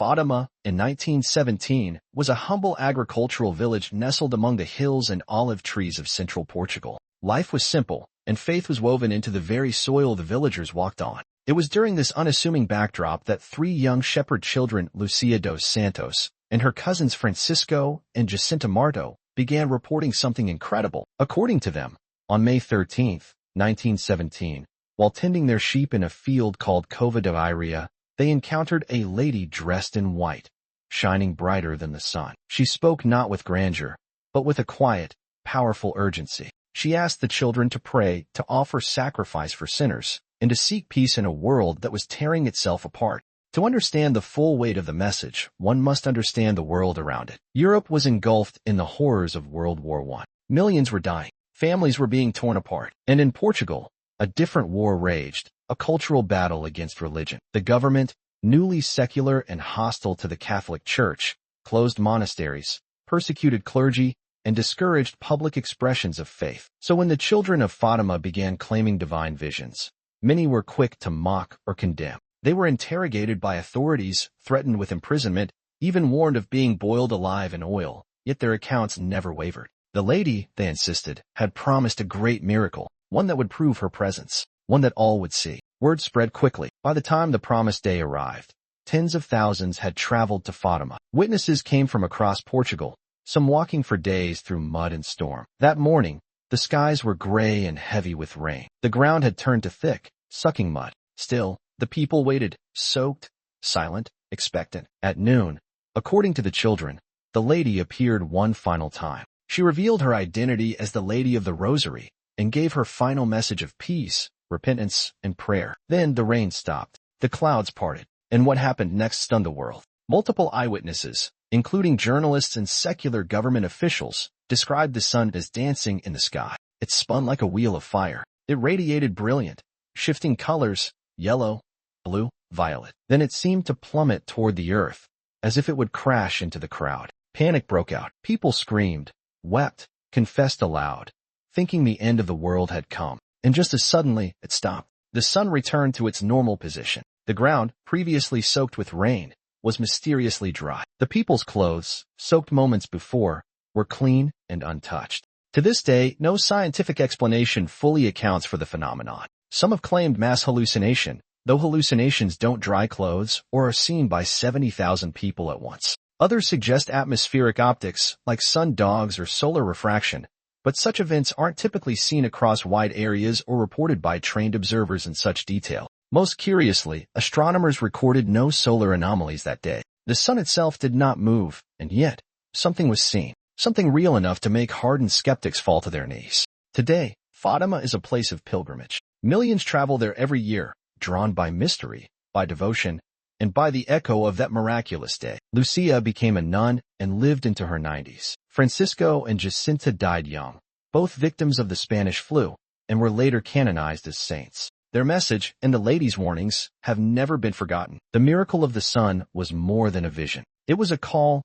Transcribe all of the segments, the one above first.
Fatima, in 1917, was a humble agricultural village nestled among the hills and olive trees of central Portugal. Life was simple, and faith was woven into the very soil the villagers walked on. It was during this unassuming backdrop that three young shepherd children, Lucia dos Santos, and her cousins Francisco and Jacinta Marto, began reporting something incredible. According to them, on May 13, 1917, while tending their sheep in a field called Cova de Iria, they encountered a lady dressed in white, shining brighter than the sun. She spoke not with grandeur, but with a quiet, powerful urgency. She asked the children to pray, to offer sacrifice for sinners, and to seek peace in a world that was tearing itself apart. To understand the full weight of the message, one must understand the world around it. Europe was engulfed in the horrors of World War I. Millions were dying, families were being torn apart, and in Portugal, a different war raged, a cultural battle against religion. The government, newly secular and hostile to the Catholic Church, closed monasteries, persecuted clergy, and discouraged public expressions of faith. So when the children of Fatima began claiming divine visions, many were quick to mock or condemn. They were interrogated by authorities, threatened with imprisonment, even warned of being boiled alive in oil, yet their accounts never wavered. The lady, they insisted, had promised a great miracle, one that would prove her presence, one that all would see. Word spread quickly. By the time the promised day arrived, tens of thousands had traveled to Fatima. Witnesses came from across Portugal, some walking for days through mud and storm. That morning, the skies were gray and heavy with rain. The ground had turned to thick, sucking mud. Still, the people waited, soaked, silent, expectant. At noon, according to the children, the lady appeared one final time. She revealed her identity as the Lady of the Rosary and gave her final message of peace, repentance, and prayer. Then the rain stopped, the clouds parted, and what happened next stunned the world. Multiple eyewitnesses, including journalists and secular government officials, described the sun as dancing in the sky. It spun like a wheel of fire. It radiated brilliant, shifting colors, yellow, blue, violet. Then it seemed to plummet toward the earth, as if it would crash into the crowd. Panic broke out. People screamed, wept, confessed aloud, thinking the end of the world had come. And just as suddenly, it stopped. The sun returned to its normal position. The ground, previously soaked with rain, was mysteriously dry. The people's clothes, soaked moments before, were clean and untouched. To this day, no scientific explanation fully accounts for the phenomenon. Some have claimed mass hallucination, though hallucinations don't dry clothes or are seen by 70,000 people at once. Others suggest atmospheric optics, like sun dogs or solar refraction, but such events aren't typically seen across wide areas or reported by trained observers in such detail. Most curiously, astronomers recorded no solar anomalies that day. The sun itself did not move, and yet, something was seen, something real enough to make hardened skeptics fall to their knees. Today, Fatima is a place of pilgrimage. Millions travel there every year, drawn by mystery, by devotion, and by the echo of that miraculous day. Lucia became a nun and lived into her 90s. Francisco and Jacinta died young, both victims of the Spanish flu, and were later canonized as saints. Their message and the lady's warnings have never been forgotten. The miracle of the sun was more than a vision. It was a call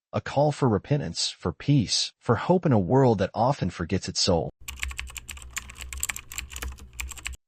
for repentance, for peace, for hope in a world that often forgets its soul.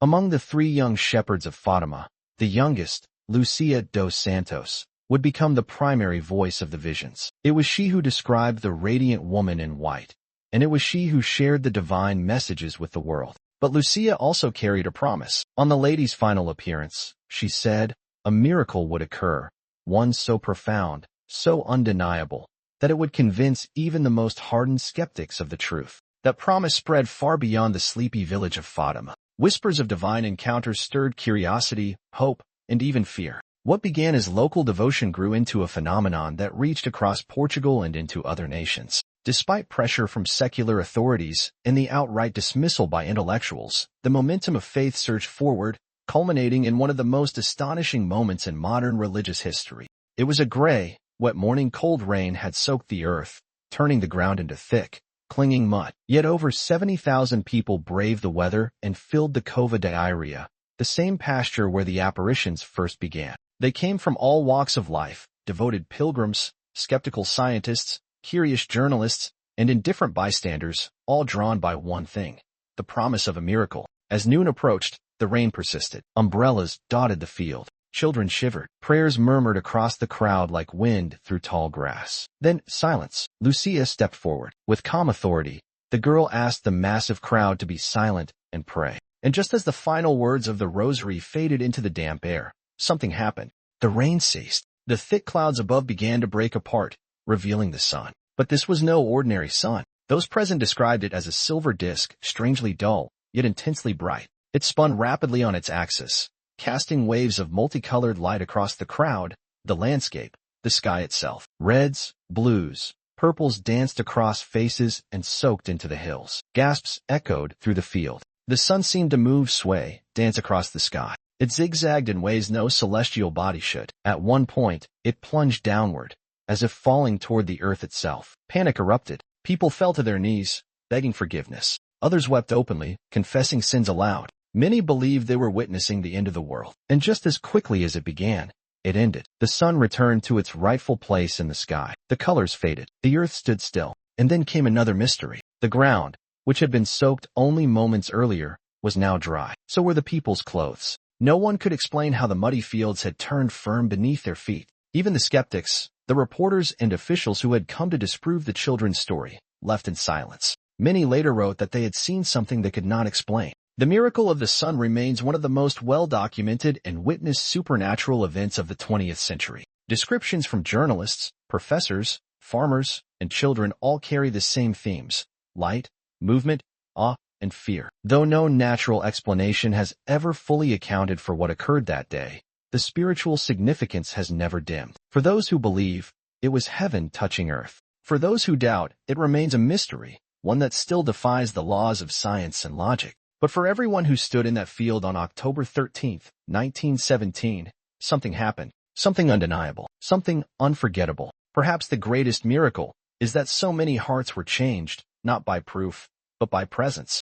Among the three young shepherds of Fatima, the youngest, Lucia dos Santos, would become the primary voice of the visions. It was she who described the radiant woman in white, and it was she who shared the divine messages with the world. But Lucia also carried a promise. On the lady's final appearance, she said, a miracle would occur, one so profound, so undeniable, that it would convince even the most hardened skeptics of the truth. That promise spread far beyond the sleepy village of Fatima. Whispers of divine encounters stirred curiosity, hope, and even fear. What began as local devotion grew into a phenomenon that reached across Portugal and into other nations. Despite pressure from secular authorities and the outright dismissal by intellectuals, the momentum of faith surged forward, culminating in one of the most astonishing moments in modern religious history. It was a gray, wet morning. Cold rain had soaked the earth, turning the ground into thick, clinging mud. Yet over 70,000 people braved the weather and filled the Cova de Iria, the same pasture where the apparitions first began. They came from all walks of life, devoted pilgrims, skeptical scientists, curious journalists, and indifferent bystanders, all drawn by one thing, the promise of a miracle. As noon approached, the rain persisted. Umbrellas dotted the field. Children shivered. Prayers murmured across the crowd like wind through tall grass. Then, silence. Lucia stepped forward. With calm authority, the girl asked the massive crowd to be silent and pray. And just as the final words of the rosary faded into the damp air, something happened. The rain ceased. The thick clouds above began to break apart, revealing the sun. But this was no ordinary sun. Those present described it as a silver disk, strangely dull, yet intensely bright. It spun rapidly on its axis, casting waves of multicolored light across the crowd, the landscape, the sky itself. Reds, blues, purples danced across faces and soaked into the hills. Gasps echoed through the field. The sun seemed to move, sway, dance across the sky. It zigzagged in ways no celestial body should. At one point, it plunged downward, as if falling toward the earth itself. Panic erupted. People fell to their knees, begging forgiveness. Others wept openly, confessing sins aloud. Many believed they were witnessing the end of the world. And just as quickly as it began, it ended. The sun returned to its rightful place in the sky. The colors faded. The earth stood still. And then came another mystery. The ground, which had been soaked only moments earlier, was now dry. So were the people's clothes. No one could explain how the muddy fields had turned firm beneath their feet. Even the skeptics, the reporters and officials who had come to disprove the children's story, left in silence. Many later wrote that they had seen something they could not explain. The miracle of the sun remains one of the most well-documented and witnessed supernatural events of the 20th century. Descriptions from journalists, professors, farmers, and children all carry the same themes: light, movement, awe, and fear. Though no natural explanation has ever fully accounted for what occurred that day, the spiritual significance has never dimmed. For those who believe, it was heaven touching earth. For those who doubt, it remains a mystery, one that still defies the laws of science and logic. But for everyone who stood in that field on October 13, 1917, something happened. Something undeniable. Something unforgettable. Perhaps the greatest miracle is that so many hearts were changed, not by proof, but by presence.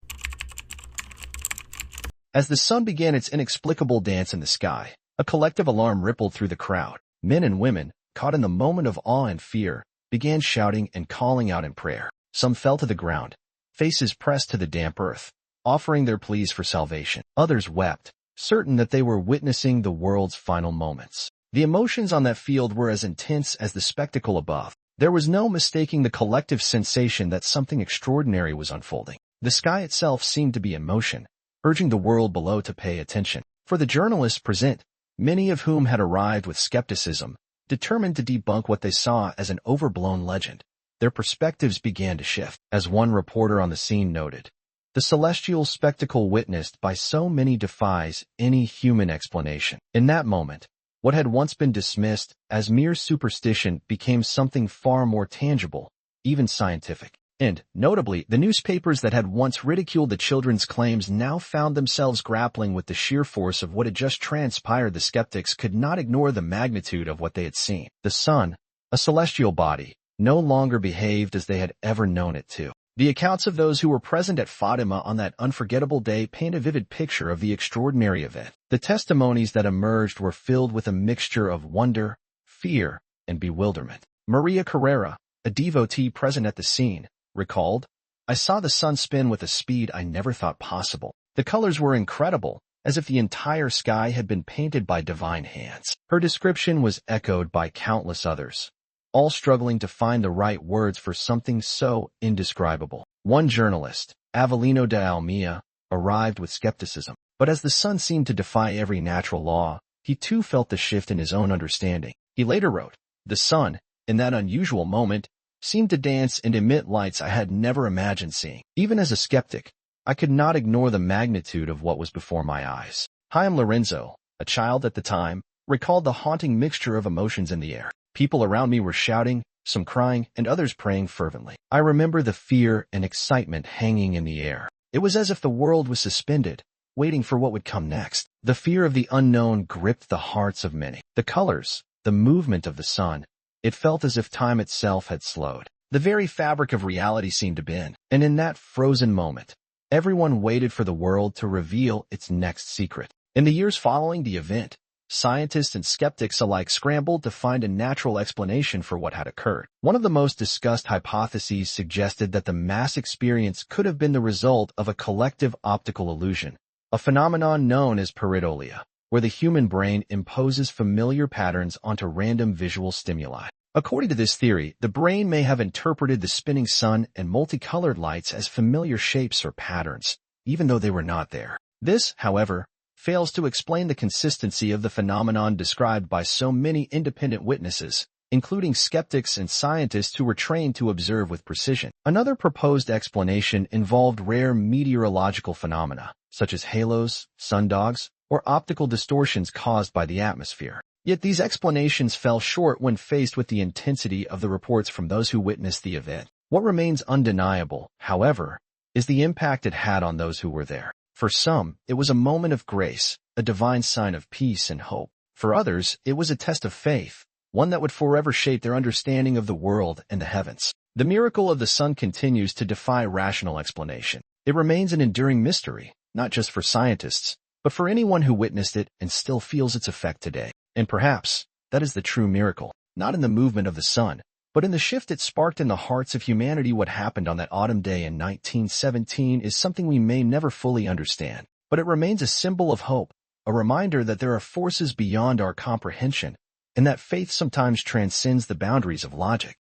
As the sun began its inexplicable dance in the sky, a collective alarm rippled through the crowd. Men and women, caught in the moment of awe and fear, began shouting and calling out in prayer. Some fell to the ground, faces pressed to the damp earth, offering their pleas for salvation. Others wept, certain that they were witnessing the world's final moments. The emotions on that field were as intense as the spectacle above. There was no mistaking the collective sensation that something extraordinary was unfolding. The sky itself seemed to be in motion, urging the world below to pay attention. For the journalists present, many of whom had arrived with skepticism, determined to debunk what they saw as an overblown legend, their perspectives began to shift. As one reporter on the scene noted, the celestial spectacle witnessed by so many defies any human explanation. In that moment, what had once been dismissed as mere superstition became something far more tangible, even scientific. And, notably, the newspapers that had once ridiculed the children's claims now found themselves grappling with the sheer force of what had just transpired. The skeptics could not ignore the magnitude of what they had seen. The sun, a celestial body, no longer behaved as they had ever known it to. The accounts of those who were present at Fatima on that unforgettable day paint a vivid picture of the extraordinary event. The testimonies that emerged were filled with a mixture of wonder, fear, and bewilderment. Maria Carrera, a devotee present at the scene, recalled, "I saw the sun spin with a speed I never thought possible. The colors were incredible, as if the entire sky had been painted by divine hands." Her description was echoed by countless others, all struggling to find the right words for something so indescribable. One journalist, Avelino de Almeida, arrived with skepticism. But as the sun seemed to defy every natural law, he too felt the shift in his own understanding. He later wrote, "The sun, in that unusual moment, seemed to dance and emit lights I had never imagined seeing. Even as a skeptic, I could not ignore the magnitude of what was before my eyes." Chaim Lorenzo, a child at the time, recalled the haunting mixture of emotions in the air. "People around me were shouting, some crying, and others praying fervently. I remember the fear and excitement hanging in the air. It was as if the world was suspended, waiting for what would come next." The fear of the unknown gripped the hearts of many. The colors, the movement of the sun, it felt as if time itself had slowed. The very fabric of reality seemed to bend. And in that frozen moment, everyone waited for the world to reveal its next secret. In the years following the event, scientists and skeptics alike scrambled to find a natural explanation for what had occurred. One of the most discussed hypotheses suggested that the mass experience could have been the result of a collective optical illusion, a phenomenon known as pareidolia. where the human brain imposes familiar patterns onto random visual stimuli. According to this theory, the brain may have interpreted the spinning sun and multicolored lights as familiar shapes or patterns, even though they were not there. This, however, fails to explain the consistency of the phenomenon described by so many independent witnesses, including skeptics and scientists who were trained to observe with precision. Another proposed explanation involved rare meteorological phenomena, such as halos, sundogs, or optical distortions caused by the atmosphere. Yet these explanations fell short when faced with the intensity of the reports from those who witnessed the event. What remains undeniable, however, is the impact it had on those who were there. For some, it was a moment of grace, a divine sign of peace and hope. For others, it was a test of faith, one that would forever shape their understanding of the world and the heavens. The miracle of the sun continues to defy rational explanation. It remains an enduring mystery, not just for scientists, but for anyone who witnessed it and still feels its effect today. And perhaps, that is the true miracle, not in the movement of the sun, but in the shift it sparked in the hearts of humanity. What happened on that autumn day in 1917 is something we may never fully understand, but it remains a symbol of hope, a reminder that there are forces beyond our comprehension, and that faith sometimes transcends the boundaries of logic.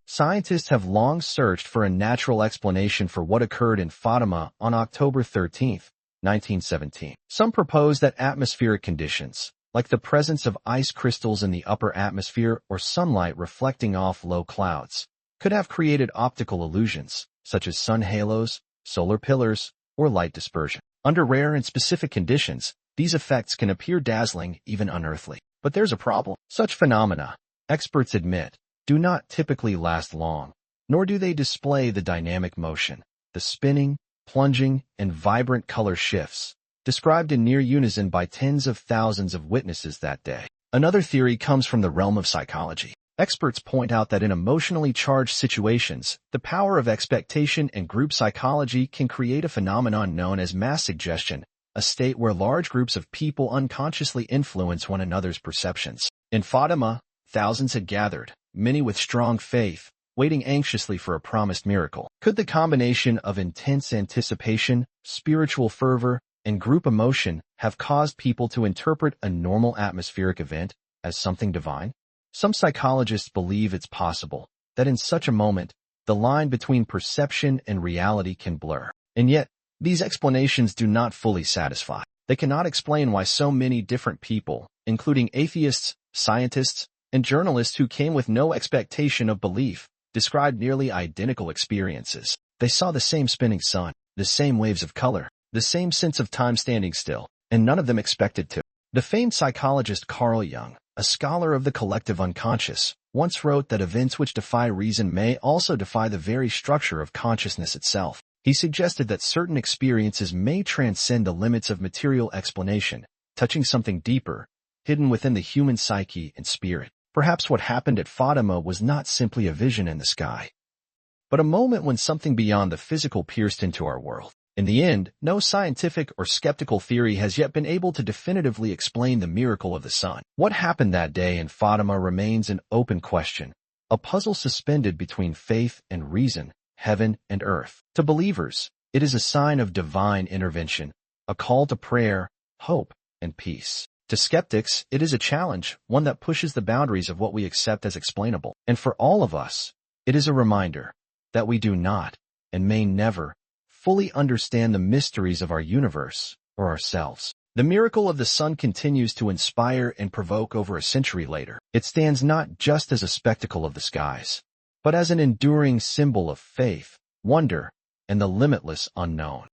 Scientists have long searched for a natural explanation for what occurred in Fatima on October 13, 1917. Some propose that atmospheric conditions, like the presence of ice crystals in the upper atmosphere or sunlight reflecting off low clouds, could have created optical illusions, such as sun halos, solar pillars, or light dispersion. Under rare and specific conditions, these effects can appear dazzling, even unearthly. But there's a problem. Such phenomena, experts admit, do not typically last long, nor do they display the dynamic motion, the spinning, plunging, and vibrant color shifts, described in near unison by tens of thousands of witnesses that day. Another theory comes from the realm of psychology. Experts point out that in emotionally charged situations, the power of expectation and group psychology can create a phenomenon known as mass suggestion, a state where large groups of people unconsciously influence one another's perceptions. In Fatima, thousands had gathered, many with strong faith, waiting anxiously for a promised miracle. Could the combination of intense anticipation, spiritual fervor, and group emotion have caused people to interpret a normal atmospheric event as something divine? Some psychologists believe it's possible that in such a moment, the line between perception and reality can blur. And yet, these explanations do not fully satisfy. They cannot explain why so many different people, including atheists, scientists, and journalists who came with no expectation of belief, described nearly identical experiences. They saw the same spinning sun, the same waves of color, the same sense of time standing still, and none of them expected to. The famed psychologist Carl Jung, a scholar of the collective unconscious, once wrote that events which defy reason may also defy the very structure of consciousness itself. He suggested that certain experiences may transcend the limits of material explanation, touching something deeper, hidden within the human psyche and spirit. Perhaps what happened at Fatima was not simply a vision in the sky, but a moment when something beyond the physical pierced into our world. In the end, no scientific or skeptical theory has yet been able to definitively explain the miracle of the sun. What happened that day in Fatima remains an open question, a puzzle suspended between faith and reason, heaven and earth. To believers, it is a sign of divine intervention, a call to prayer, hope, and peace. To skeptics, it is a challenge, one that pushes the boundaries of what we accept as explainable. And for all of us, it is a reminder that we do not, and may never, fully understand the mysteries of our universe or ourselves. The miracle of the sun continues to inspire and provoke over a century later. It stands not just as a spectacle of the skies, but as an enduring symbol of faith, wonder, and the limitless unknown.